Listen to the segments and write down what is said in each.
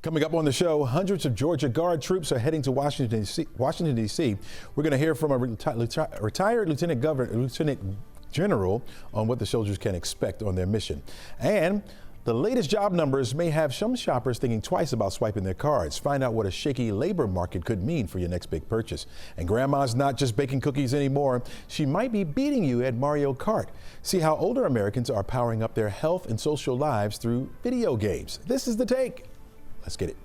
Coming up on the show, hundreds of Georgia Guard troops are heading to Washington, D.C. We're going to hear from a retired Lieutenant General on what the soldiers can expect on their mission. And the latest job numbers may have some shoppers thinking twice about swiping their cards. Find out what a shaky labor market could mean for your next big purchase. And grandma's not just baking cookies anymore. She might be beating you at Mario Kart. See how older Americans are powering up their health and social lives through video games. This is The Take. Let's get it.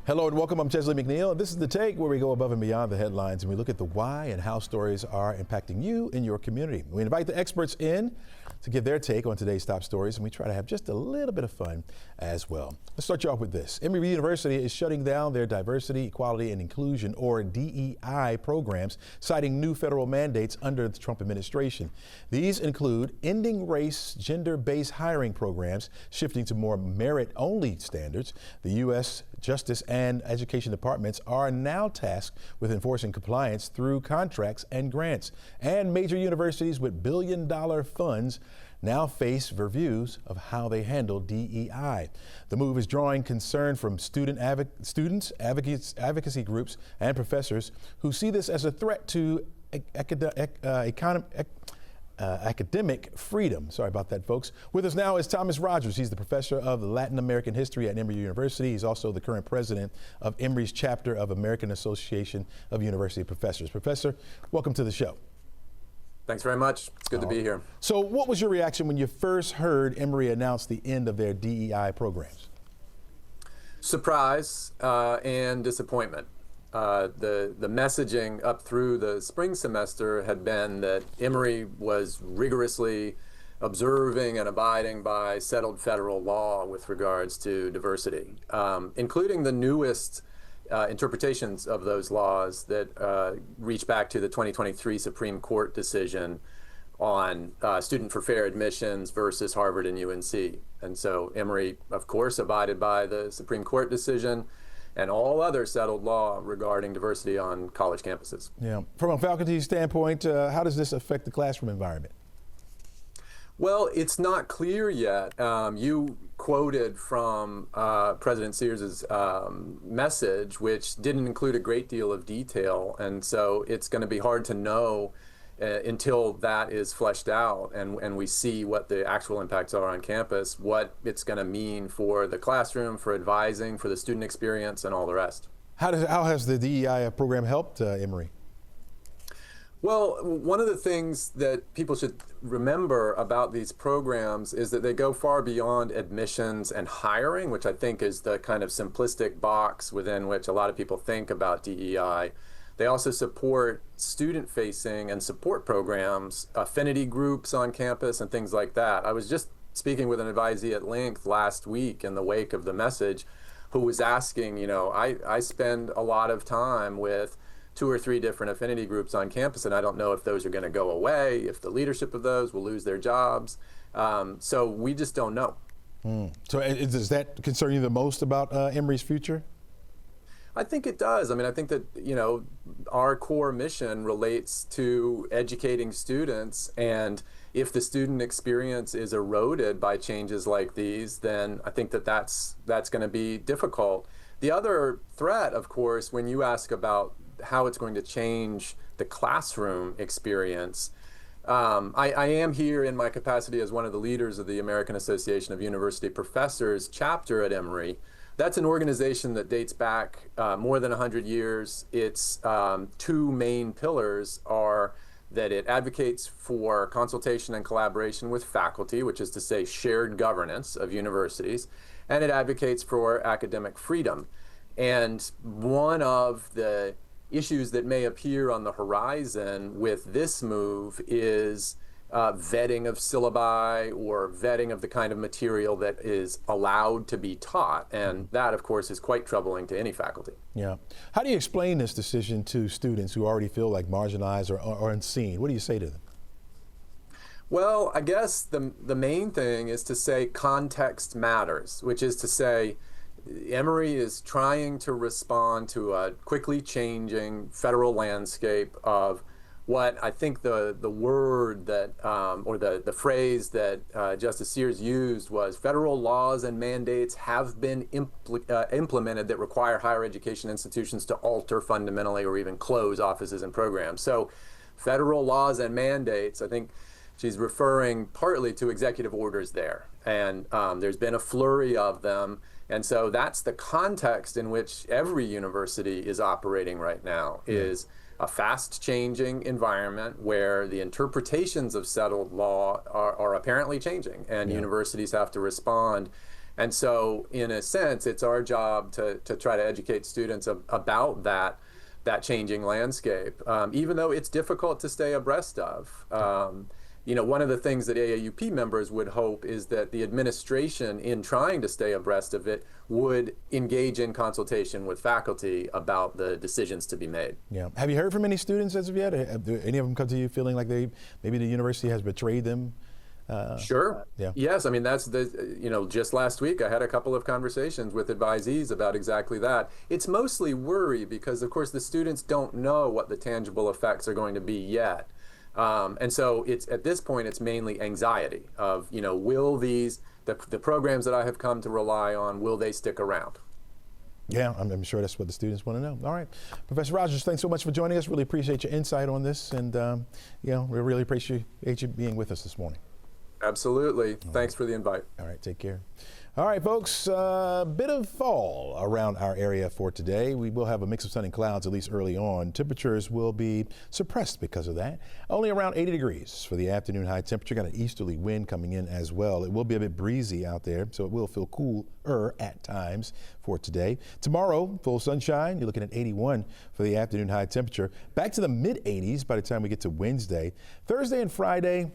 Hello and welcome. I'm Chesley McNeil, and this is The Take, where we go above and beyond the headlines and we look at the why and how stories are impacting you and your community. We invite the experts in to give their take on today's top stories, and we try to have just a little bit of fun as well. Let's start you off with this. Emory University is shutting down their diversity, equality, and inclusion, or DEI programs, citing new federal mandates under the Trump administration. These include ending race, gender-based hiring programs, shifting to more merit-only standards. The U.S. Justice and Education departments are now tasked with enforcing compliance through contracts and grants. And major universities with billion-dollar funds now face reviews of how they handle DEI. The move is drawing concern from students, advocacy groups, and professors who see this as a threat to academic freedom. Sorry about that, folks. With us now is Thomas Rogers. He's the professor of Latin American history at Emory University. He's also the current president of Emory's chapter of American Association of University Professors. Professor, welcome to the show. Thanks very much. It's good to be here. So what was your reaction when you first heard Emory announce the end of their DEI programs? Surprise and disappointment. The messaging up through the spring semester had been that Emory was rigorously observing and abiding by settled federal law with regards to diversity, including the newest interpretations of those laws that reach back to the 2023 Supreme Court decision on student for fair admissions versus Harvard and UNC. And so Emory, of course, abided by the Supreme Court decision and all other settled law regarding diversity on college campuses. Yeah. From a faculty standpoint, how does this affect the classroom environment? Well, it's not clear yet. You quoted from President Sears's message, which didn't include a great deal of detail, and so it's going to be hard to know until that is fleshed out and we see what the actual impacts are on campus, what it's going to mean for the classroom, for advising, for the student experience, and all the rest. How has the DEI program helped Emory? Well, one of the things that people should remember about these programs is that they go far beyond admissions and hiring, which I think is the kind of simplistic box within which a lot of people think about DEI. They also support student-facing and support programs, affinity groups on campus, and things like that. I was just speaking with an advisee at length last week in the wake of the message who was asking, I spend a lot of time with 2 or 3 different affinity groups on campus, and I don't know if those are going to go away, if the leadership of those will lose their jobs. So we just don't know. So does that concern you the most about Emory's future? I think it does. I mean, I think that, our core mission relates to educating students, and if the student experience is eroded by changes like these, then I think that that's going to be difficult. The other threat, of course, when you ask about how it's going to change the classroom experience, I am here in my capacity as one of the leaders of the American Association of University Professors chapter at Emory. That's an organization that dates back more than 100 years. Its 2 main pillars are that it advocates for consultation and collaboration with faculty, which is to say shared governance of universities, and it advocates for academic freedom. And one of the issues that may appear on the horizon with this move is vetting of syllabi or vetting of the kind of material that is allowed to be taught. And that, of course, is quite troubling to any faculty. Yeah. How do you explain this decision to students who already feel like marginalized or unseen? What do you say to them? Well, I guess the main thing is to say context matters, which is to say Emory is trying to respond to a quickly changing federal landscape of what I think the word that, or the phrase that Justice Sears used was federal laws and mandates have been implemented that require higher education institutions to alter fundamentally or even close offices and programs. So federal laws and mandates, I think she's referring partly to executive orders there. And there's been a flurry of them. And so that's the context in which every university is operating right now, is a fast-changing environment where the interpretations of settled law are apparently changing, and universities have to respond. And so, in a sense, it's our job to try to educate students about that changing landscape, even though it's difficult to stay abreast of. You know, one of the things that AAUP members would hope is that the administration, in trying to stay abreast of it, would engage in consultation with faculty about the decisions to be made. Yeah. Have you heard from any students as of yet? Have any of them come to you feeling like maybe the university has betrayed them? Sure. Yeah. Yes. I mean, that's just last week I had a couple of conversations with advisees about exactly that. It's mostly worry because, of course, the students don't know what the tangible effects are going to be yet. And so it's at this point, it's mainly anxiety of, will the programs that I have come to rely on, will they stick around? Yeah, I'm sure that's what the students want to know. All right. Professor Rogers, thanks so much for joining us. Really appreciate your insight on this. And, we really appreciate you being with us this morning. Absolutely. Thanks for the invite. All right. Take care. All right, folks, a bit of fall around our area for today. We will have a mix of sun and clouds, at least early on. Temperatures will be suppressed because of that. Only around 80 degrees for the afternoon high temperature. Got an easterly wind coming in as well. It will be a bit breezy out there, so it will feel cooler at times for today. Tomorrow, full sunshine. You're looking at 81 for the afternoon high temperature. Back to the mid-80s by the time we get to Wednesday. Thursday and Friday,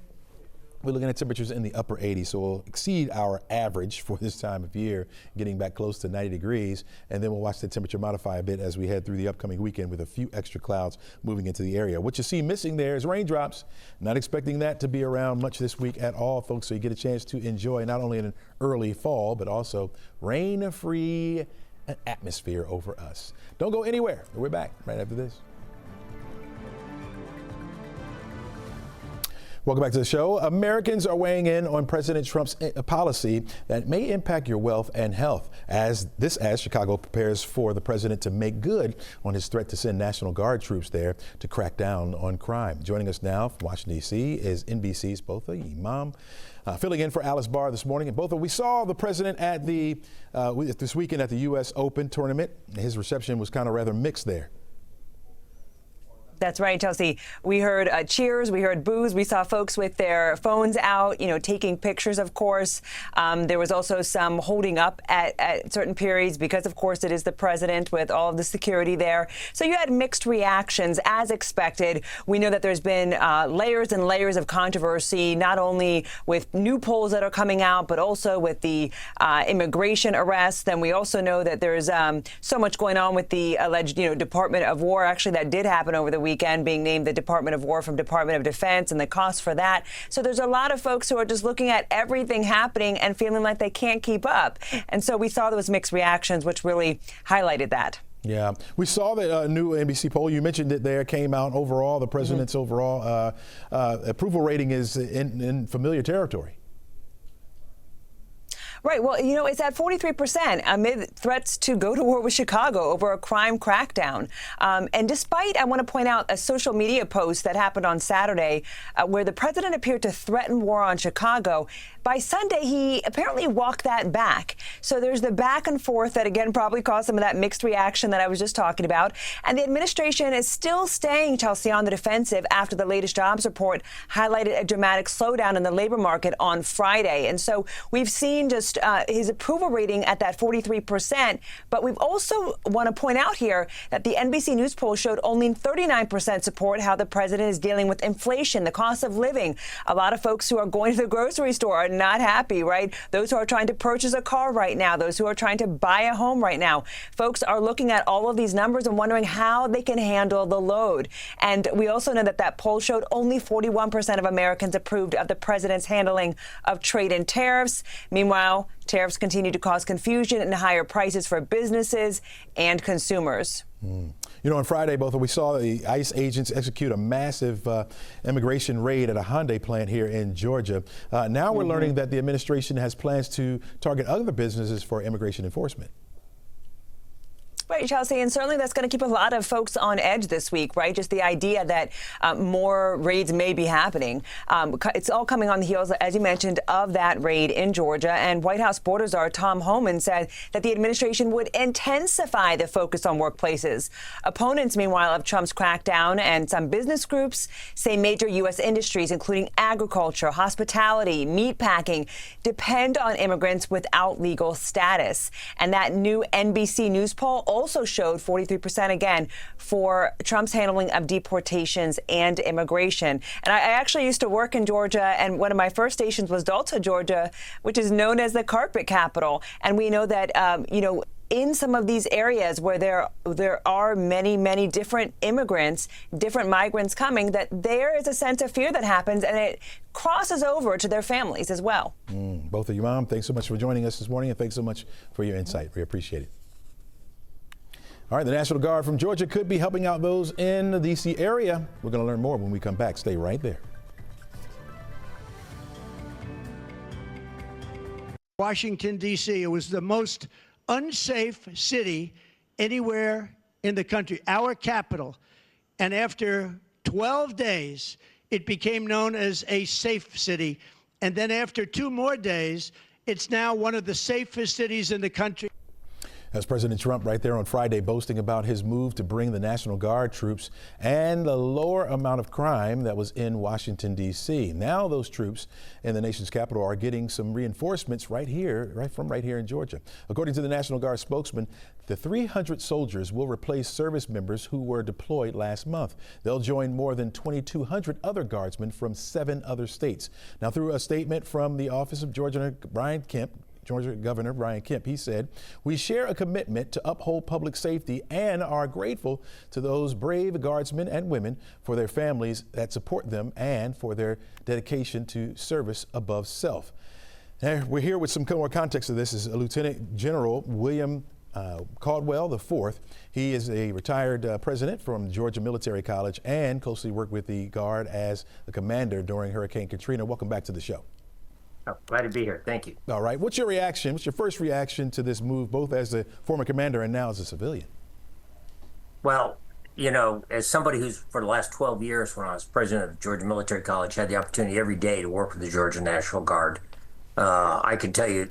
we're looking at temperatures in the upper 80s, so we'll exceed our average for this time of year, getting back close to 90 degrees. And then we'll watch the temperature modify a bit as we head through the upcoming weekend with a few extra clouds moving into the area. What you see missing there is raindrops. Not expecting that to be around much this week at all, folks, so you get a chance to enjoy not only an early fall, but also rain-free atmosphere over us. Don't go anywhere. We're back right after this. Welcome back to the show. Americans are weighing in on President Trump's policy that may impact your wealth and health as Chicago prepares for the president to make good on his threat to send National Guard troops there to crack down on crime. Joining us now from Washington, D.C. is NBC's Botha Imam, filling in for Alice Barr this morning. And Botha, we saw the president at this weekend at the U.S. Open tournament. His reception was kind of rather mixed there. That's right, Chelsea. We heard cheers, we heard boos. We saw folks with their phones out, taking pictures, of course. There was also some holding up at certain periods because, of course, it is the president with all of the security there. So you had mixed reactions as expected. We know that there's been layers and layers of controversy, not only with new polls that are coming out, but also with the immigration arrests. Then we also know that there's so much going on with the alleged, Department of War. Actually, that did happen over the weekend, being named the Department of War from Department of Defense and the cost for that. So there's a lot of folks who are just looking at everything happening and feeling like they can't keep up. And so we saw those mixed reactions, which really highlighted that. Yeah, we saw the new NBC poll. You mentioned it there, came out overall. The president's overall approval rating is in familiar territory. Right. Well, it's at 43% amid threats to go to war with Chicago over a crime crackdown. And despite, I want to point out, a social media post that happened on Saturday where the president appeared to threaten war on Chicago, by Sunday, he apparently walked that back. So there's the back and forth that, again, probably caused some of that mixed reaction that I was just talking about. And the administration is still staying, Chelsea, on the defensive after the latest jobs report highlighted a dramatic slowdown in the labor market on Friday. And so we've seen just his approval rating at that 43%. But we've also want to point out here that the NBC News poll showed only 39% support how the president is dealing with inflation, the cost of living. A lot of folks who are going to the grocery store are not happy, right? Those who are trying to purchase a car right now, those who are trying to buy a home right now. Folks are looking at all of these numbers and wondering how they can handle the load. And we also know that that poll showed only 41% of Americans approved of the president's handling of trade and tariffs. Meanwhile, tariffs continue to cause confusion and higher prices for businesses and consumers. You know, on Friday, both we saw the ICE agents execute a massive immigration raid at a Hyundai plant here in Georgia. Now we're learning that the administration has plans to target other businesses for immigration enforcement. Right, Chelsea, and certainly that's going to keep a lot of folks on edge this week, right? Just the idea that more raids may be happening. It's all coming on the heels, as you mentioned, of that raid in Georgia. And White House border czar Tom Homan said that the administration would intensify the focus on workplaces. Opponents, meanwhile, of Trump's crackdown and some business groups say major U.S. industries, including agriculture, hospitality, meatpacking, depend on immigrants without legal status. And that new NBC News poll also showed 43% again for Trump's handling of deportations and immigration. And I actually used to work in Georgia, and one of my first stations was Dalton, Georgia, which is known as the carpet capital. And we know that, in some of these areas where there are many different immigrants, different migrants coming, that there is a sense of fear that happens, and it crosses over to their families as well. Both of you, Mom, thanks so much for joining us this morning, and thanks so much for your insight. We appreciate it. All right, the National Guard from Georgia could be helping out those in the D.C. area. We're going to learn more when we come back. Stay right there. Washington, D.C. It was the most unsafe city anywhere in the country, our capital. And after 12 days, it became known as a safe city. And then after 2 more days, it's now one of the safest cities in the country. As President Trump right there on Friday boasting about his move to bring the National Guard troops and the lower amount of crime that was in Washington, D.C. Now those troops in the nation's capital are getting some reinforcements right here in Georgia. According to the National Guard spokesman, the 300 soldiers will replace service members who were deployed last month. They'll join more than 2,200 other guardsmen from 7 other states. Now, through a statement from the office of Georgia Governor Brian Kemp, he said, "We share a commitment to uphold public safety and are grateful to those brave guardsmen and women for their families that support them and for their dedication to service above self." Now, we're here with some more context of this. Is Lieutenant General William Caldwell IV. He is a retired president from Georgia Military College and closely worked with the Guard as a commander during Hurricane Katrina. Welcome back to the show. Oh, glad to be here. Thank you. All right. What's your reaction? What's your first reaction to this move, both as a former commander and now as a civilian? Well, you know, as somebody who's for the last 12 years, when I was president of Georgia Military College, had the opportunity every day to work with the Georgia National Guard, I can tell you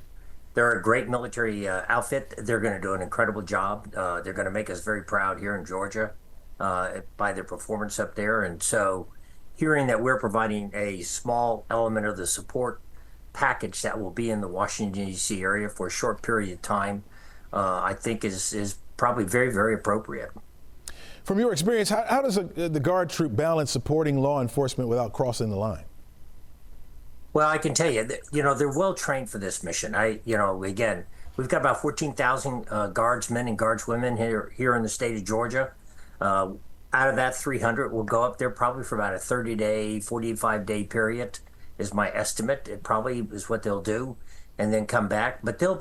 they're a great military outfit. They're going to do an incredible job. They're going to make us very proud here in Georgia by their performance up there. And so hearing that we're providing a small element of the support package that will be in the Washington, D.C. area for a short period of time, I think is probably very appropriate. From your experience, how does the Guard troop balance supporting law enforcement without crossing the line? Well, I can tell you that, you know, they're well trained for this mission. Again, we've got about 14,000 guardsmen and guardswomen here in the state of Georgia. Out of that, 300 will go up there probably for about a 30-day, 45-day period is my estimate. It probably is what they'll do, and then come back. But they'll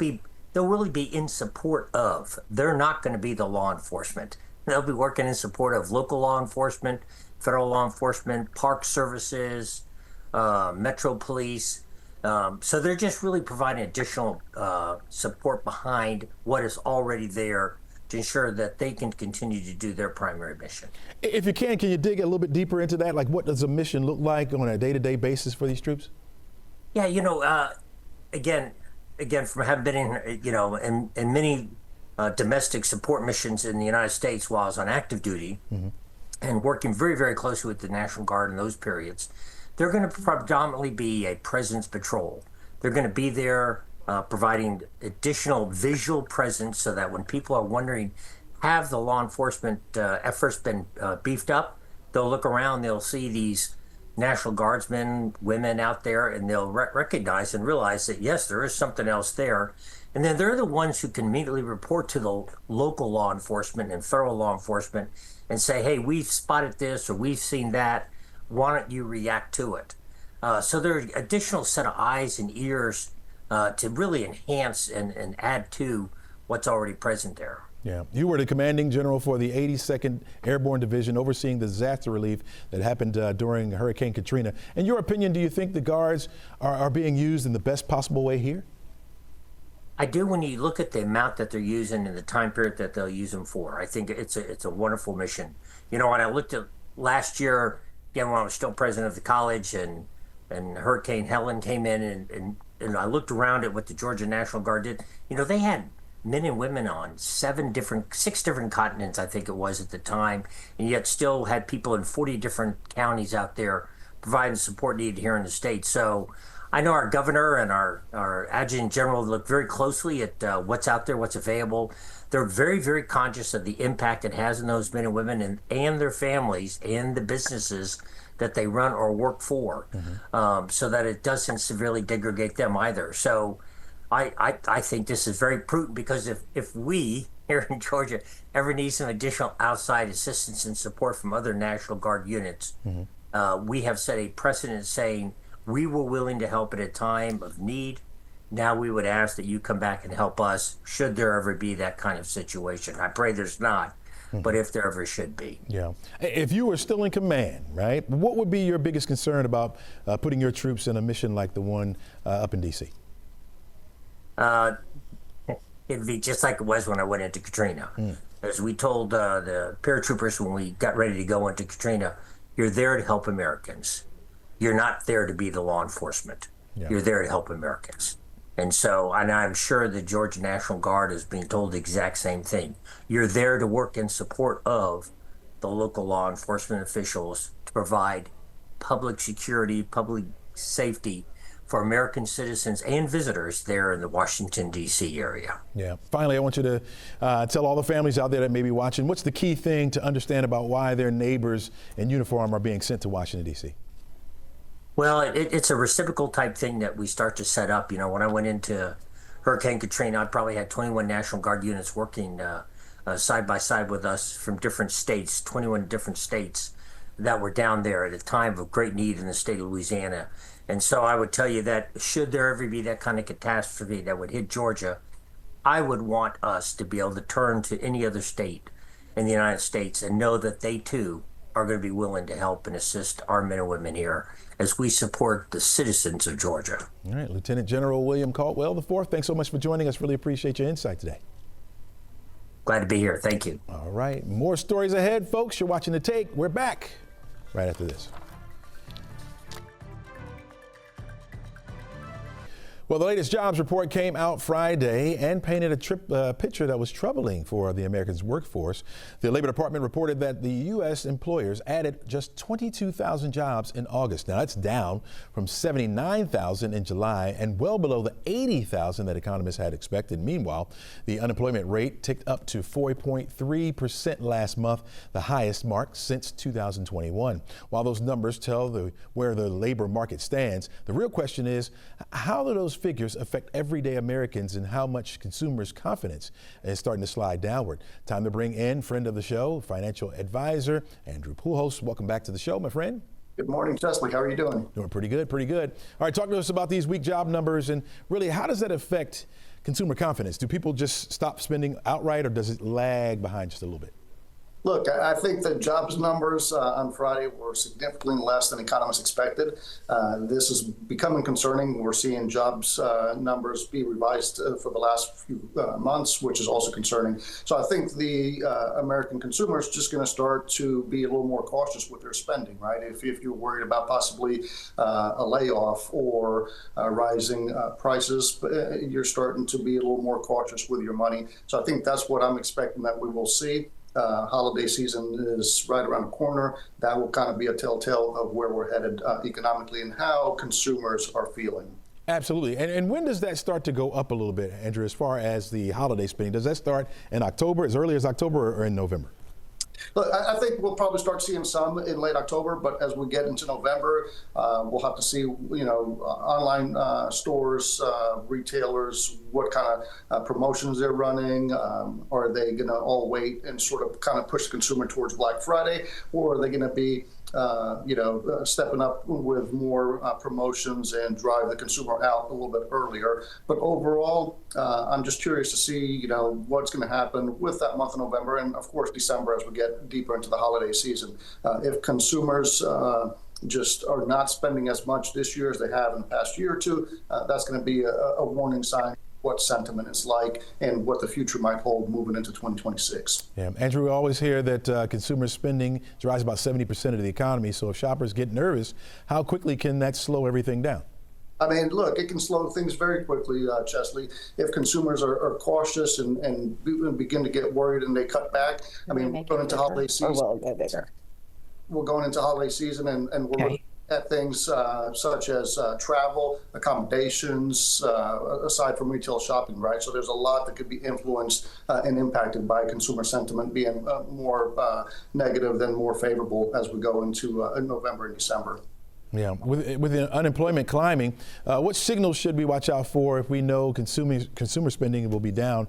really be in support of. They're not going to be the law enforcement. They'll be working in support of local law enforcement, federal law enforcement, park services, Metro Police. So they're just really providing additional support behind what is already there to ensure that they can continue to do their primary mission. If you can you dig a little bit deeper into that? Like, what does a mission look like on a day-to-day basis for these troops? Yeah, you know, again, from having been in, you know, in many domestic support missions in the United States while I was on active duty, and working very closely with the National Guard in those periods, they're going to predominantly be a presence patrol. They're going to be there providing additional visual presence so that when people are wondering, have the law enforcement efforts been beefed up, they'll look around, they'll see these National Guardsmen, women out there, and they'll recognize and realize that, yes, there is something else there. And then they're the ones who can immediately report to the local law enforcement and federal law enforcement and say, hey, we've spotted this or we've seen that. Why don't you react to it? So there are additional set of eyes and ears to really enhance and add to what's already present there. Yeah, you were the commanding general for the 82nd Airborne Division, overseeing the disaster relief that happened during Hurricane Katrina. In your opinion, do you think the guards are being used in the best possible way here? I do, when you look at the amount that they're using and the time period that they'll use them for. I think it's a wonderful mission. You know, when I looked at last year, again, when I was still president of the college and Hurricane Helen came in and I looked around at what the Georgia National Guard did, you know, they had men and women on 6 different continents, I think it was at the time, and yet still had people in 40 different counties out there providing support needed here in the state. So I know our governor and our adjutant general look very closely at what's out there, what's available. They're very, very conscious of the impact it has on those men and women and their families and the businesses that they run or work for, so that it doesn't severely degrade them either. So I think this is very prudent, because if we here in Georgia ever need some additional outside assistance and support from other National Guard units, we have set a precedent saying we were willing to help at a time of need. Now we would ask that you come back and help us should there ever be that kind of situation. I pray there's not, but if there ever should be. Yeah. If you were still in command, right, what would be your biggest concern about putting your troops in a mission like the one up in D.C.? It'd be just like it was when I went into Katrina. As we told the paratroopers when we got ready to go into Katrina, you're there to help Americans. You're not there to be the law enforcement. Yeah. You're there to help Americans. And so, and I'm sure the Georgia National Guard is being told the exact same thing. You're there to work in support of the local law enforcement officials to provide public security, public safety for American citizens and visitors there in the Washington, D.C. area. Yeah. Finally, I want you to tell all the families out there that may be watching, what's the key thing to understand about why their neighbors in uniform are being sent to Washington, D.C.? Well, it's a reciprocal type thing that we start to set up. You know, when I went into Hurricane Katrina, I probably had 21 National Guard units working side by side with us from different states, 21 different states that were down there at a time of great need in the state of Louisiana. And so I would tell you that should there ever be that kind of catastrophe that would hit Georgia, I would want us to be able to turn to any other state in the United States and know that they too are going to be willing to help and assist our men and women here as we support the citizens of Georgia. All right, Lieutenant General William Caldwell IV, thanks so much for joining us. Really appreciate your insight today. Glad to be here. Thank you. All right, more stories ahead, folks. You're watching The Take. We're back right after this. Well, the latest jobs report came out Friday and painted a picture that was troubling for the Americans' workforce. The Labor Department reported that the U.S. employers added just 22,000 jobs in August. Now, that's down from 79,000 in July and well below the 80,000 that economists had expected. Meanwhile, the unemployment rate ticked up to 4.3% last month, the highest mark since 2021. While those numbers tell where the labor market stands, the real question is, how do those figures affect everyday Americans and how much consumers' confidence is starting to slide downward? Time to bring in friend of the show, financial advisor, Andrew Pujols. Welcome back to the show, my friend. Good morning, Chesley. How are you doing? Doing pretty good, pretty good. All right, talk to us about these weak job numbers and really how does that affect consumer confidence? Do people just stop spending outright or does it lag behind just a little bit? Look, I think the jobs numbers on Friday were significantly less than economists expected. This is becoming concerning. We're seeing jobs numbers be revised for the last few months, which is also concerning. So I think the American consumer is just going to start to be a little more cautious with their spending, right? If you're worried about possibly a layoff or rising prices, you're starting to be a little more cautious with your money. So I think that's what I'm expecting that we will see. Holiday season is right around the corner. That will kind of be a telltale of where we're headed economically and how consumers are feeling. Absolutely. And when does that start to go up a little bit, Andrew, as far as the holiday spending? Does that start in October, as early as October, or in November? Look, I think we'll probably start seeing some in late October, but as we get into November, we'll have to see, online stores, retailers, what kind of promotions they're running. Are they going to all wait and sort of kind of push the consumer towards Black Friday, or are they going to be stepping up with more promotions and drive the consumer out a little bit earlier? But overall, I'm just curious to see, what's going to happen with that month of November and, of course, December as we get deeper into the holiday season. If consumers just are not spending as much this year as they have in the past year or two, that's going to be a warning sign what sentiment is like and what the future might hold moving into 2026. Yeah, Andrew, we always hear that consumer spending drives about 70% of the economy. So if shoppers get nervous, how quickly can that slow everything down? I mean, look, it can slow things very quickly, Chesley. If consumers are cautious and begin to get worried and they cut back, I mean, we're going into holiday season. Or will it go bigger? We're going into holiday season and we're looking at things such as travel, accommodations, aside from retail shopping, right? So there's a lot that could be influenced and impacted by consumer sentiment being more negative than more favorable as we go into November and December. Yeah, with the unemployment climbing, what signals should we watch out for if we know consumer spending will be down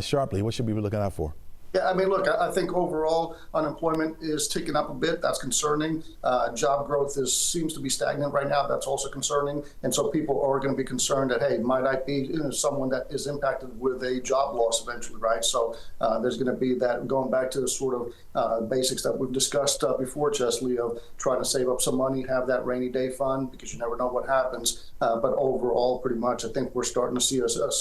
sharply? What should we be looking out for? Yeah, I mean, look, I think overall unemployment is ticking up a bit. That's concerning. Job growth seems to be stagnant right now. That's also concerning. And so people are going to be concerned that, hey, might I be someone that is impacted with a job loss eventually, right? So there's going to be that going back to the sort of basics that we've discussed before, Chesley, of trying to save up some money, have that rainy day fund because you never know what happens. But overall, pretty much, I think we're starting to see a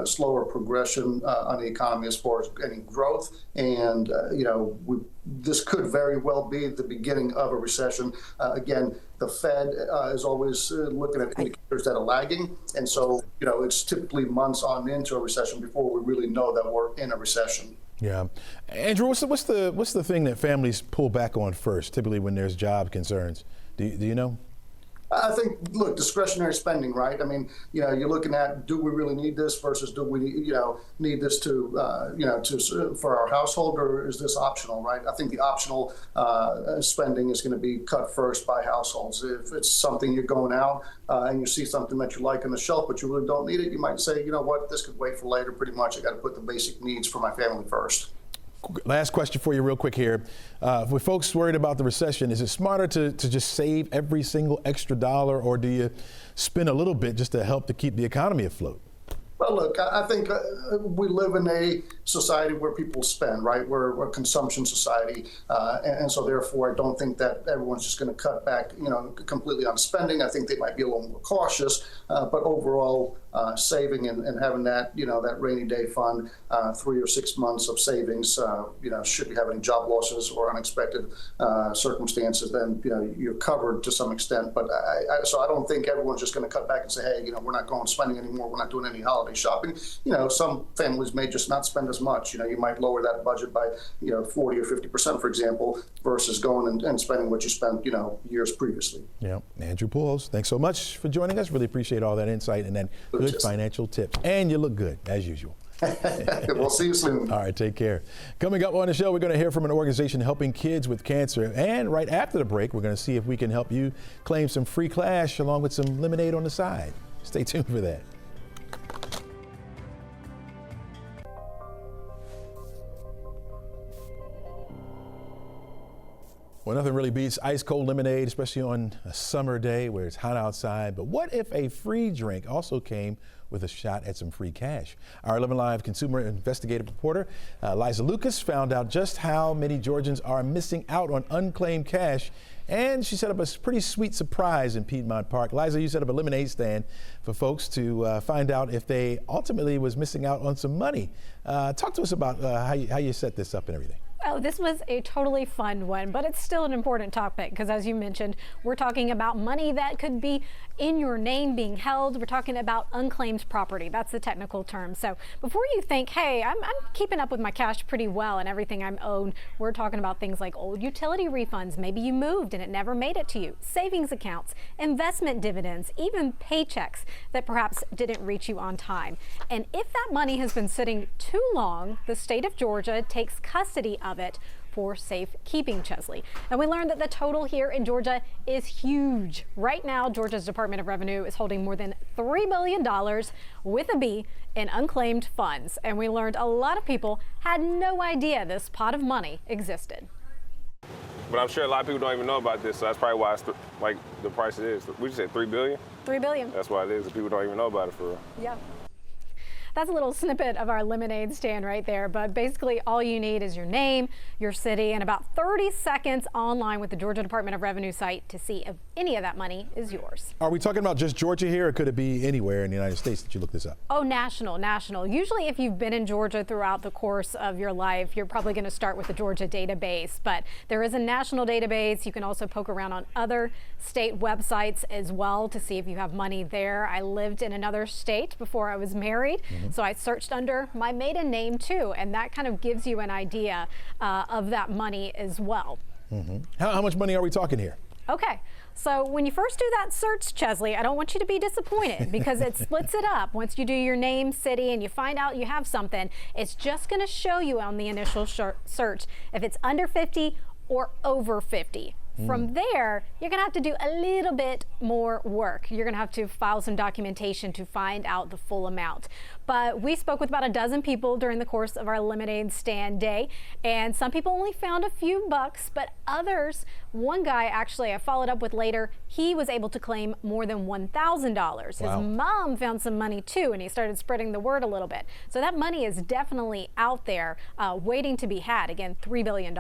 slower progression on the economy as far as any growth. And, this could very well be the beginning of a recession. Again, the Fed is always looking at indicators that are lagging. And so, it's typically months on into a recession before we really know that we're in a recession. Yeah. Andrew, what's the thing that families pull back on first, typically when there's job concerns? Do you know? I think, look, discretionary spending, right? I mean, you're looking at, do we really need this versus do we, need this for our household, or is this optional, right? I think the optional spending is going to be cut first by households. If it's something you're going out and you see something that you like on the shelf, but you really don't need it, you might say, you know what, this could wait for later. Pretty much, I got to put the basic needs for my family first. Last question for you real quick here. With folks worried about the recession, is it smarter to just save every single extra dollar, or do you spend a little bit just to help to keep the economy afloat? Well, look, I think we live in a society where people spend, right? We're a consumption society. And so therefore, I don't think that everyone's just going to cut back, completely on spending. I think they might be a little more cautious. But overall, saving and having that, that rainy day fund, 3 or 6 months of savings, should you have any job losses or unexpected circumstances, then, you're covered to some extent. But so I don't think everyone's just going to cut back and say, hey, we're not going spending anymore. We're not doing any holiday shopping. Some families may just not spend as much. You might lower that budget by 40 or 50%, for example, versus going and spending what you spent years previously. Yeah, Andrew Pujols, thanks so much for joining us. Really appreciate all that insight and that good financial tips. And you look good as usual. We'll see you soon. All right, take care. Coming up on the show, we're going to hear from an organization helping kids with cancer. And right after the break, we're going to see if we can help you claim some free cash along with some lemonade on the side. Stay tuned for that. Well, nothing really beats ice cold lemonade, especially on a summer day where it's hot outside. But what if a free drink also came with a shot at some free cash? Our 11Alive consumer investigative reporter, Liza Lucas, found out just how many Georgians are missing out on unclaimed cash. And she set up a pretty sweet surprise in Piedmont Park. Liza, you set up a lemonade stand for folks to find out if they ultimately was missing out on some money. Talk to us about how you set this up and everything. Oh, this was a totally fun one, but it's still an important topic because, as you mentioned, we're talking about money that could be in your name being held. We're talking about unclaimed property. That's the technical term. So before you think, hey, I'm keeping up with my cash pretty well and everything I'm owed, we're talking about things like old utility refunds. Maybe you moved and it never made it to you. Savings accounts, investment dividends, even paychecks that perhaps didn't reach you on time. And if that money has been sitting too long, the state of Georgia takes custody of it for safekeeping, Chesley. And we learned that the total here in Georgia is huge. Right now, Georgia's Department of Revenue is holding more than $3 billion with a B in unclaimed funds. And we learned a lot of people had no idea this pot of money existed. But I'm sure a lot of people don't even know about this, so that's probably why it's like the price it is. We just said $3 billion? $3 billion. That's why it is. People don't even know about it for real. Yeah. That's a little snippet of our lemonade stand right there, but basically all you need is your name, your city, and about 30 seconds online with the Georgia Department of Revenue site to see if any of that money is yours. Are we talking about just Georgia here, or could it be anywhere in the United States that you look this up? Oh, national. Usually if you've been in Georgia throughout the course of your life, you're probably going to start with the Georgia database, but there is a national database. You can also poke around on other state websites as well to see if you have money there. I lived in another state before I was married. So I searched under my maiden name too, and that kind of gives you an idea of that money as well. How much money are we talking here? Okay, so when you first do that search, Chesley, I don't want you to be disappointed because it splits it up. Once you do your name, city, and you find out you have something, it's just going to show you on the initial search if it's under 50 or over 50. From there, you're going to have to do a little bit more work. You're going to have to file some documentation to find out the full amount. But we spoke with about a dozen people during the course of our lemonade stand day, and some people only found a few bucks, but others, one guy actually I followed up with later, he was able to claim more than $1,000. Wow. His mom found some money too, and he started spreading the word a little bit. So that money is definitely out there waiting to be had. Again, $3 billion.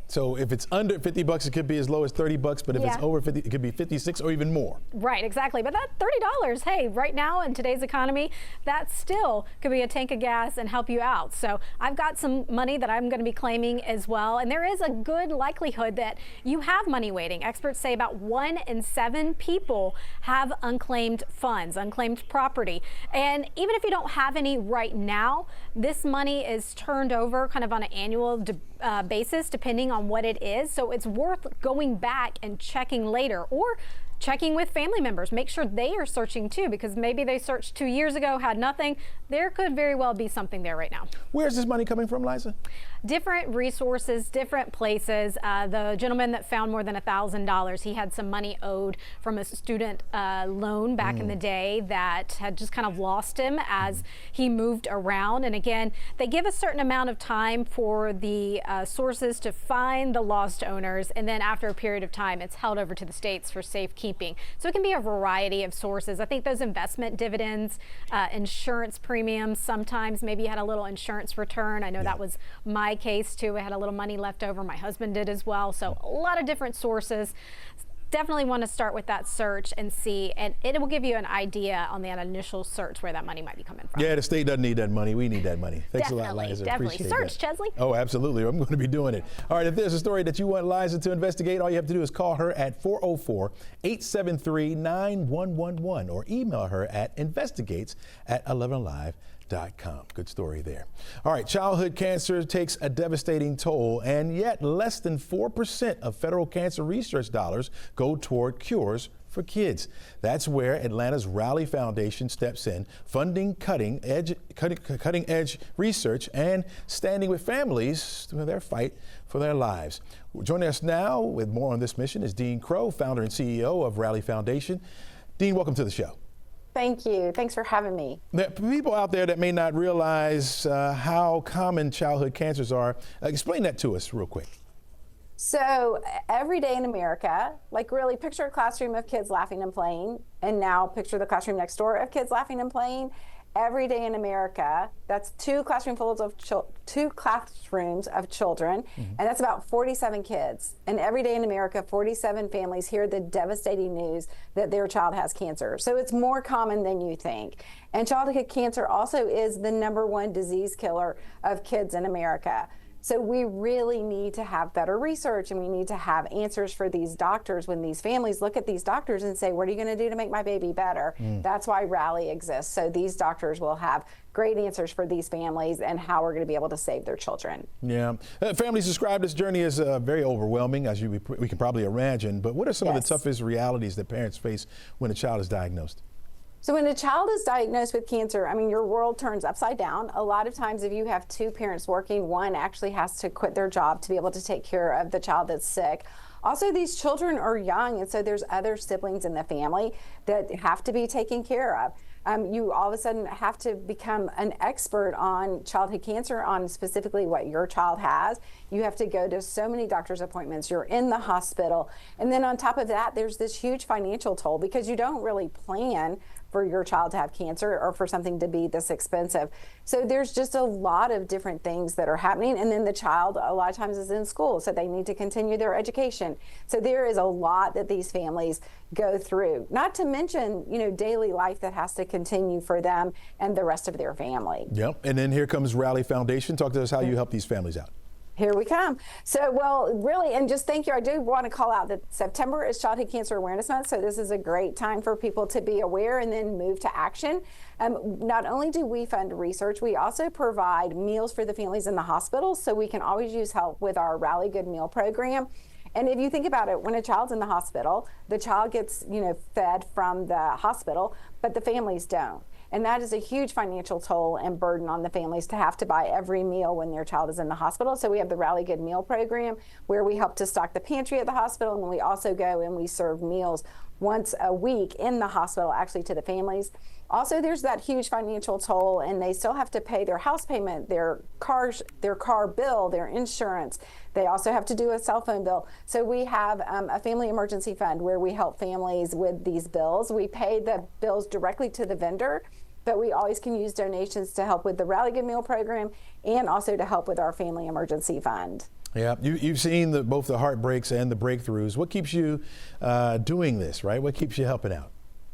So if it's under 50 bucks, it could be as low as 30 bucks, but if it's over 50, it could be 56 or even more. Right, exactly. But that $30, hey, right now in today's economy, that still could be a tank of gas and help you out. So I've got some money that I'm going to be claiming as well. And there is a good likelihood that you have money waiting. Experts say about 1 in 7 people have unclaimed funds, unclaimed property. And even if you don't have any right now, this money is turned over kind of on an annual basis, depending on what it is. So it's worth going back and checking later, or checking with family members. Make sure they are searching too, because maybe they searched 2 years ago, had nothing. There could very well be something there right now. Where's this money coming from, Liza? Different resources, different places. The gentleman that found more than $1,000, he had some money owed from a student loan back in the day that had just kind of lost him as he moved around. And again, they give a certain amount of time for the sources to find the lost owners, and then after a period of time, it's held over to the states for safekeeping. So it can be a variety of sources. I think those investment dividends, insurance premiums, sometimes maybe you had a little insurance return. I know that was my case too. I had a little money left over. My husband did as well. So a lot of different sources. Definitely want to start with that search and see, and it will give you an idea on that initial search where that money might be coming from. Yeah, the state doesn't need that money. We need that money. Thanks a lot, Liza. Definitely. Appreciate Search, that. Chesley. Oh, absolutely. I'm going to be doing it. All right, if there's a story that you want Liza to investigate, all you have to do is call her at 404-873-9111 or email her at investigates@11alive.com. Good story there. All right, childhood cancer takes a devastating toll, and yet less than 4% of federal cancer research dollars go toward cures for kids. That's where Atlanta's Raleigh Foundation steps in, funding cutting edge research and standing with families through their fight for their lives. Joining us now with more on this mission is Dean Crow, founder and CEO of Raleigh Foundation. Dean, welcome to the show. Thank you. Thanks for having me. There are people out there that may not realize how common childhood cancers are. Explain that to us real quick. So every day in America, like really picture a classroom of kids laughing and playing, and now picture the classroom next door of kids laughing and playing. Every day in America, that's two classrooms of children, and that's about 47 kids. And every day in America, 47 families hear the devastating news that their child has cancer. So it's more common than you think. And childhood cancer also is the #1 disease killer of kids in America. So we really need to have better research, and we need to have answers for these doctors when these families look at these doctors and say, what are you going to do to make my baby better? That's why Rally exists. So these doctors will have great answers for these families and how we're going to be able to save their children. Yeah. Families describe this journey as very overwhelming, as we can probably imagine. But what are some of the toughest realities that parents face when a child is diagnosed? So when a child is diagnosed with cancer, I mean, your world turns upside down. A lot of times if you have two parents working, one actually has to quit their job to be able to take care of the child that's sick. Also, these children are young, and so there's other siblings in the family that have to be taken care of. You all of a sudden have to become an expert on childhood cancer, on specifically what your child has. You have to go to so many doctor's appointments. You're in the hospital. And then on top of that, there's this huge financial toll because you don't really plan for your child to have cancer or for something to be this expensive. So there's just a lot of different things that are happening. And then the child a lot of times is in school, so they need to continue their education. So there is a lot that these families go through, not to mention, you know, daily life that has to continue for them and the rest of their family. Yep. And then here comes Rally Foundation. Talk to us how you help these families out. Here we come. So, well, really, and just thank you. I do want to call out that September is Childhood Cancer Awareness Month, so this is a great time for people to be aware and then move to action. Not only do we fund research, we also provide meals for the families in the hospital, so we can always use help with our Rally Good Meal program. And if you think about it, when a child's in the hospital, the child gets, you know, fed from the hospital, but the families don't. And that is a huge financial toll and burden on the families to have to buy every meal when their child is in the hospital. So we have the Rally Good Meal program where we help to stock the pantry at the hospital, and then we also go and we serve meals once a week in the hospital, actually, to the families. Also, there's that huge financial toll, and they still have to pay their house payment, their car bill, their insurance. They also have to do a cell phone bill. So we have a family emergency fund where we help families with these bills. We pay the bills directly to the vendor, but we always can use donations to help with the Rally Good Meal program and also to help with our family emergency fund. Yeah, you've seen both the heartbreaks and the breakthroughs. What keeps you doing this, right? What keeps you helping out?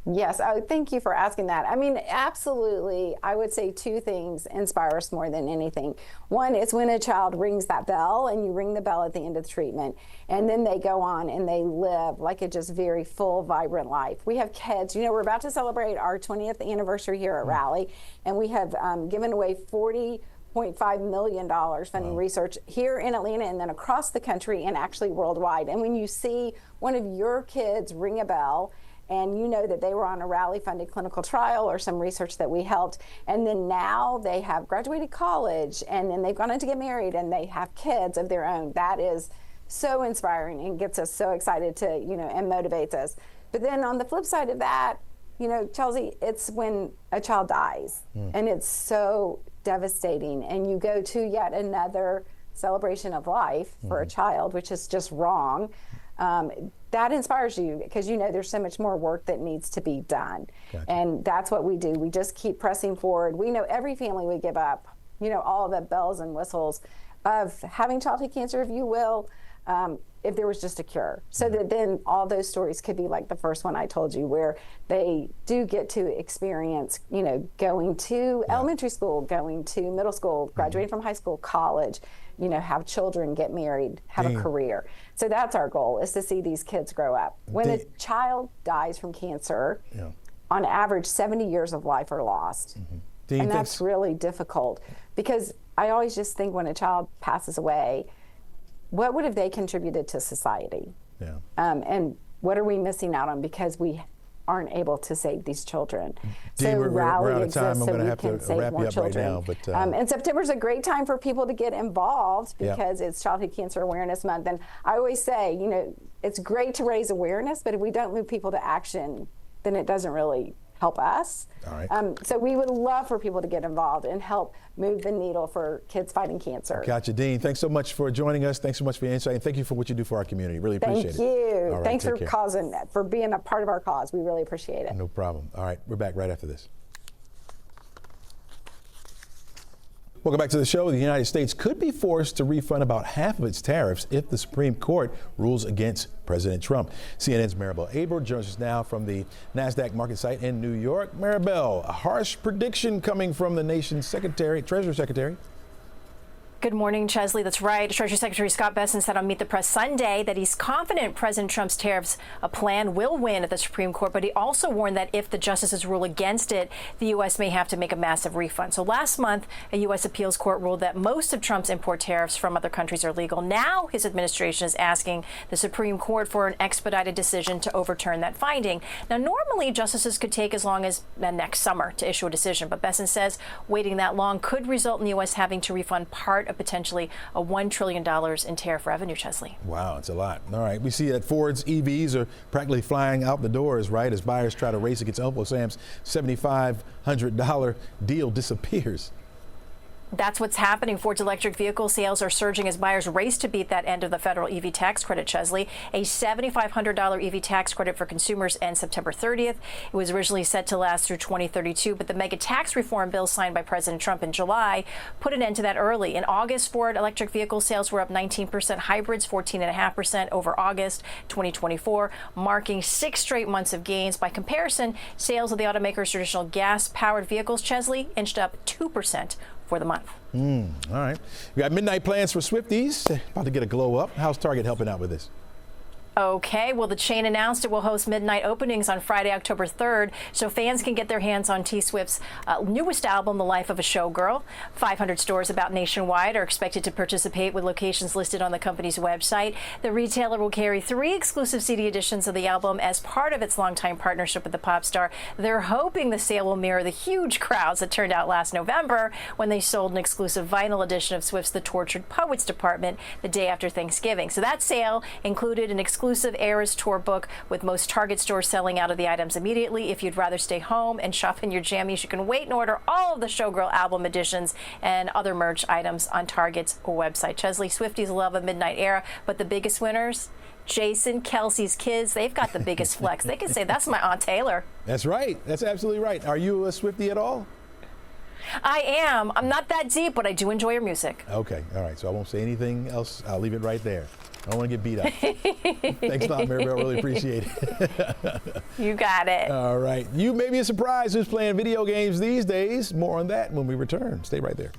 Yes, thank you for asking that. I mean, absolutely, I would say two things inspire us more than anything. One is when a child rings that bell, and you ring the bell at the end of the treatment, and then they go on and they live like a just very full, vibrant life. We have kids, you know, we're about to celebrate our 20th anniversary here at Rally, and we have given away $40.5 million funding research here in Atlanta and then across the country and actually worldwide. And when you see one of your kids ring a bell, and you know that they were on a Rally-funded clinical trial or some research that we helped, and then now they have graduated college, and then they've gone on to get married, and they have kids of their own. That is so inspiring and gets us so excited to, you know, and motivates us. But then on the flip side of that, you know, Chelsea, it's when a child dies, and it's so devastating, and you go to yet another celebration of life for a child, which is just wrong. That inspires you because you know there's so much more work that needs to be done. Gotcha. And that's what we do. We just keep pressing forward. We know every family would give up, you know, all the bells and whistles of having childhood cancer, if you will, if there was just a cure. So that then all those stories could be like the first one I told you, where they do get to experience, you know, going to elementary school, going to middle school, graduating from high school, college, you know, have children, get married, have a career. So that's our goal, is to see these kids grow up. When a child dies from cancer, on average, 70 years of life are lost. And that's really difficult because I always just think when a child passes away, what would have they contributed to society? And what are we missing out on because we aren't able to save these children? Dean, so we're out Rally of time. exists I'm so going to we have to can save wrap you more up children. right now. But, and September's a great time for people to get involved because it's Childhood Cancer Awareness Month. And I always say, you know, it's great to raise awareness, but if we don't move people to action, then it doesn't really help us. All right. So we would love for people to get involved and help move the needle for kids fighting cancer. Gotcha. Dean, thanks so much for joining us. Thanks so much for your insight, and thank you for what you do for our community. Really appreciate it. Thank you. All right, thanks for being a part of our cause. We really appreciate it. No problem. All right, we're back right after this. Welcome back to the show. The United States could be forced to refund about half of its tariffs if the Supreme Court rules against President Trump. CNN's Maribel Aber joins us now from the NASDAQ market site in New York. Maribel, a harsh prediction coming from the nation's Treasury Secretary. Good morning, Chesley. That's right. Treasury Secretary Scott Bessent said on Meet the Press Sunday that he's confident President Trump's tariffs plan will win at the Supreme Court, but he also warned that if the justices rule against it, the U.S. may have to make a massive refund. So last month, a U.S. appeals court ruled that most of Trump's import tariffs from other countries are legal. Now his administration is asking the Supreme Court for an expedited decision to overturn that finding. Now, normally justices could take as long as next summer to issue a decision, but Bessent says waiting that long could result in the U.S. having to refund part of potentially a $1 trillion in tariff revenue, Chesley. Wow, it's a lot. All right, we see that Ford's EVs are practically flying out the doors, right, as buyers try to race against Uncle Sam's $7,500 deal disappears. That's what's happening. Ford's electric vehicle sales are surging as buyers race to beat that end of the federal EV tax credit, Chesley. A $7,500 EV tax credit for consumers ends September 30th. It was originally set to last through 2032, but the mega tax reform bill signed by President Trump in July put an end to that early. In August, Ford electric vehicle sales were up 19%, hybrids 14.5% over August 2024, marking 6 straight months of gains. By comparison, sales of the automaker's traditional gas-powered vehicles, Chesley, inched up 2% for the month. All right. We got midnight plans for Swifties. About to get a glow up. How's Target helping out with this? Okay, well, the chain announced it will host midnight openings on Friday, October 3rd, so fans can get their hands on T Swift's newest album, The Life of a Showgirl. 500 stores about nationwide are expected to participate, with locations listed on the company's website. The retailer will carry 3 exclusive CD editions of the album as part of its longtime partnership with the pop star. They're hoping the sale will mirror the huge crowds that turned out last November when they sold an exclusive vinyl edition of Swift's The Tortured Poets Department the day after Thanksgiving. So that sale included an exclusive Eras tour book, with most Target stores selling out of the items immediately. If you'd rather stay home and shop in your jammies, you can wait and order all of the Showgirl album editions and other merch items on Target's website. Chesley, Swifties love a midnight era, but the biggest winners, Jason Kelsey's kids, they've got the biggest flex. They can say, that's my Aunt Taylor. That's right. That's absolutely right. Are you a Swiftie at all? I am. I'm not that deep, but I do enjoy your music. Okay. All right. So I won't say anything else. I'll leave it right there. I don't want to get beat up. Thanks a lot, Maribel. Really appreciate it. You got it. All right. You may be surprised who's playing video games these days. More on that when we return. Stay right there.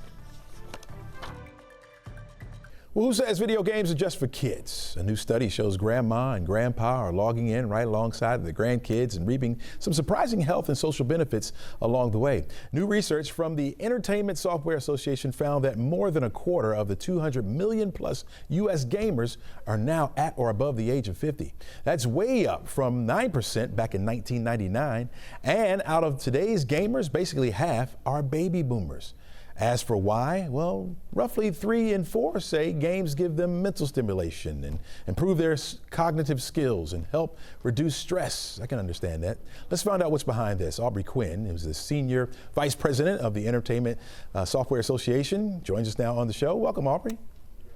Well, who says video games are just for kids? A new study shows grandma and grandpa are logging in right alongside their grandkids and reaping some surprising health and social benefits along the way. New research from the Entertainment Software Association found that more than a quarter of the 200 million plus U.S. gamers are now at or above the age of 50. That's way up from 9% back in 1999. And out of today's gamers, basically half are baby boomers. As for why, well, roughly 3 in 4 say games give them mental stimulation and improve their cognitive skills and help reduce stress. I can understand that. Let's find out what's behind this. Aubrey Quinn, who's the Senior Vice President of the Entertainment Software Association, joins us now on the show. Welcome, Aubrey.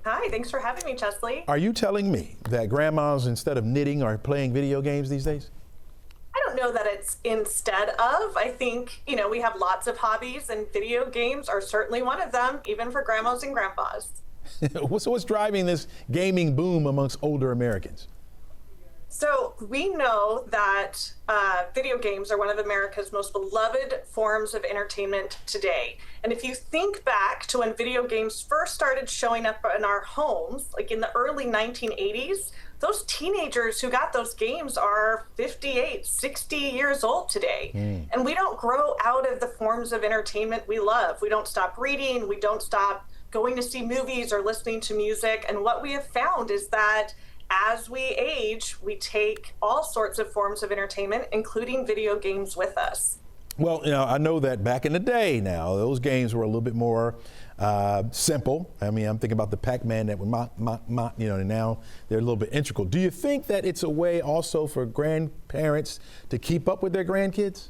Hi, thanks for having me, Chesley. Are you telling me that grandmas, instead of knitting, are playing video games these days? I don't know that it's instead of. I think, we have lots of hobbies, and video games are certainly one of them, even for grandmas and grandpas. So what's driving this gaming boom amongst older Americans? So we know that video games are one of America's most beloved forms of entertainment today. And if you think back to when video games first started showing up in our homes, like in the early 1980s, those teenagers who got those games are 58, 60 years old today. And we don't grow out of the forms of entertainment we love. We don't stop reading. We don't stop going to see movies or listening to music. And what we have found is that as we age, we take all sorts of forms of entertainment, including video games, with us. Well, I know that back in the day now, those games were a little bit more simple. I mean, I'm thinking about the Pac-Man that were and now they're a little bit integral. Do you think that it's a way also for grandparents to keep up with their grandkids?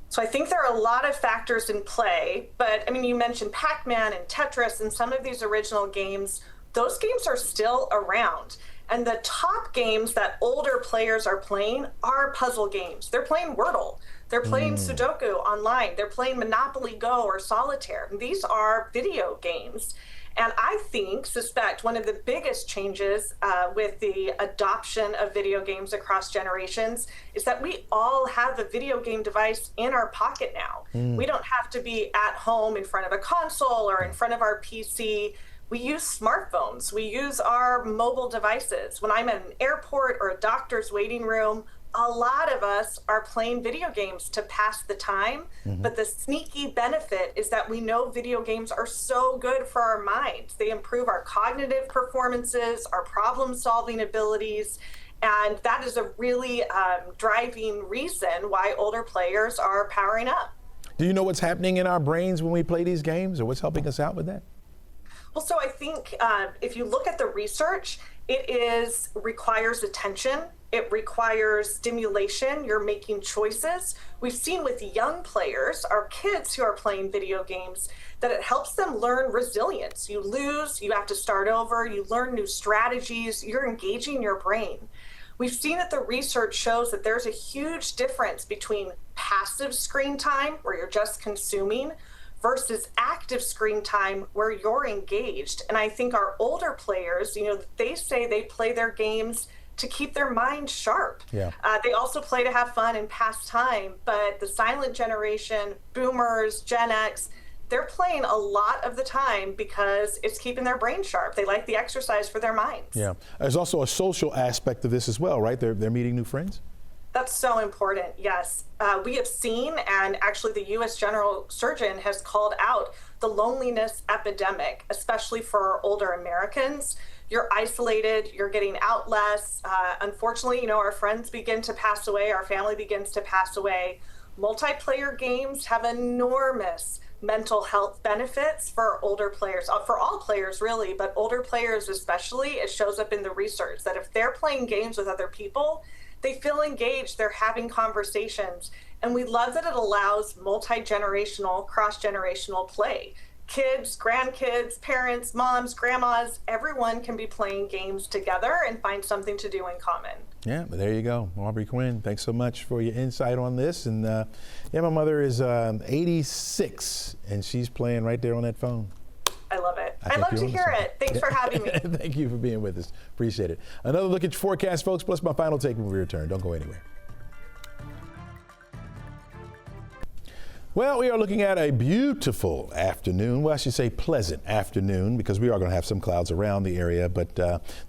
So I think there are a lot of factors in play, but I mean, you mentioned Pac-Man and Tetris and some of these original games. Those games are still around. And the top games that older players are playing are puzzle games. They're playing Wordle. They're playing Sudoku online. They're playing Monopoly Go or Solitaire. These are video games. And I suspect one of the biggest changes with the adoption of video games across generations is that we all have a video game device in our pocket now. We don't have to be at home in front of a console or in front of our PC. We use smartphones. We use our mobile devices. When I'm at an airport or a doctor's waiting room, a lot of us are playing video games to pass the time, but the sneaky benefit is that we know video games are so good for our minds. They improve our cognitive performances, our problem-solving abilities, and that is a really driving reason why older players are powering up. Do you know what's happening in our brains when we play these games, or what's helping us out with that? Well, so I think if you look at the research, it requires attention. It requires stimulation. You're making choices. We've seen with young players, our kids who are playing video games, that it helps them learn resilience. You lose, you have to start over, you learn new strategies, you're engaging your brain. We've seen that the research shows that there's a huge difference between passive screen time, where you're just consuming, versus active screen time where you're engaged. And I think our older players, they say they play their games to keep their mind sharp. Yeah. They also play to have fun and pass time, but the silent generation, boomers, Gen X, they're playing a lot of the time because it's keeping their brain sharp. They like the exercise for their minds. Yeah. There's also a social aspect of this as well, right? They're meeting new friends. That's so important, yes. We have seen, and actually the U.S. General Surgeon has called out the loneliness epidemic, especially for older Americans. You're isolated, you're getting out less. Unfortunately, our friends begin to pass away, our family begins to pass away. Multiplayer games have enormous mental health benefits for older players, for all players really, but older players especially. It shows up in the research that if they're playing games with other people, they feel engaged, they're having conversations. And we love that it allows multi-generational, cross-generational play. Kids, grandkids, parents, moms, grandmas, everyone can be playing games together and find something to do in common. Yeah, but there you go. Aubrey Quinn, thanks so much for your insight on this. And my mother is 86, and she's playing right there on that phone. I love it. I love to hear it. Thanks for having me. Thank you for being with us. Appreciate it. Another look at your forecast, folks, plus my final take when we return. Don't go anywhere. Well, we are looking at a beautiful afternoon. Well, I should say pleasant afternoon, because we are going to have some clouds around the area, but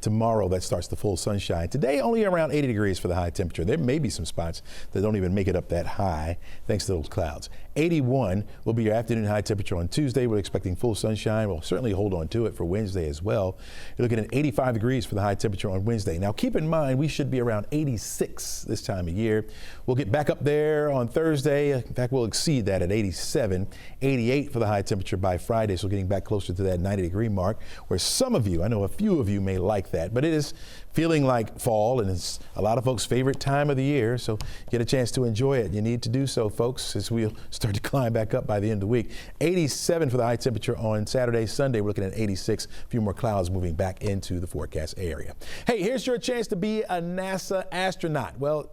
tomorrow that starts the full sunshine. Today, only around 80 degrees for the high temperature. There may be some spots that don't even make it up that high thanks to those clouds. 81 will be your afternoon high temperature on Tuesday. We're expecting full sunshine. We'll certainly hold on to it for Wednesday as well. You're looking at 85 degrees for the high temperature on Wednesday. Now, keep in mind, we should be around 86 this time of year. We'll get back up there on Thursday. In fact, we'll exceed that at 87, 88 for the high temperature by Friday. So getting back closer to that 90-degree mark, where some of you, I know a few of you may like that, but it is feeling like fall, and it's a lot of folks' favorite time of the year. So get a chance to enjoy it. You need to do so, folks, as we'll start to climb back up by the end of the week. 87 for the high temperature on Saturday. Sunday, we're looking at 86. A few more clouds moving back into the forecast area. Hey, here's your chance to be a NASA astronaut. Well,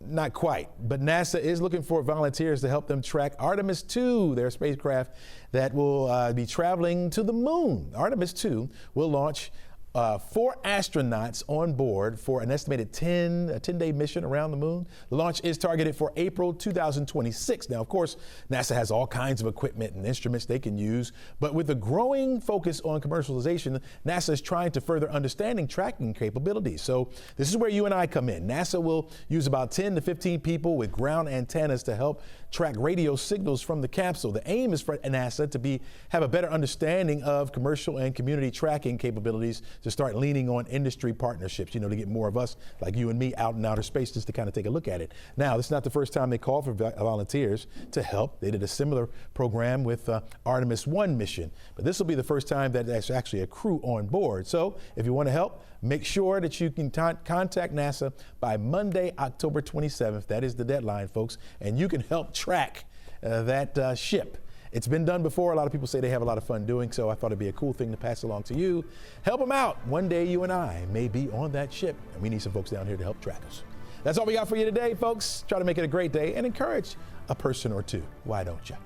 not quite, but NASA is looking for volunteers to help them track Artemis 2, their spacecraft that will be traveling to the moon. Artemis 2 will launch 4 astronauts on board for an estimated 10-day mission around the moon. The launch is targeted for April 2026. Now, of course, NASA has all kinds of equipment and instruments they can use, but with the growing focus on commercialization, NASA is trying to further understanding tracking capabilities. So this is where you and I come in. NASA will use about 10 to 15 people with ground antennas to help track radio signals from the capsule. The aim is for NASA to have a better understanding of commercial and community tracking capabilities, to start leaning on industry partnerships, to get more of us like you and me out in outer space just to kind of take a look at it. Now, this is not the first time they called for volunteers to help. They did a similar program with Artemis 1 mission, but this will be the first time that there's actually a crew on board. So if you want to help, make sure that you can contact NASA by Monday, October 27th. That is the deadline, folks, and you can help track that ship. It's been done before. A lot of people say they have a lot of fun doing so. I thought it'd be a cool thing to pass along to you. Help them out. One day you and I may be on that ship, and we need some folks down here to help track us. That's all we got for you today, folks. Try to make it a great day and encourage a person or two. Why don't you?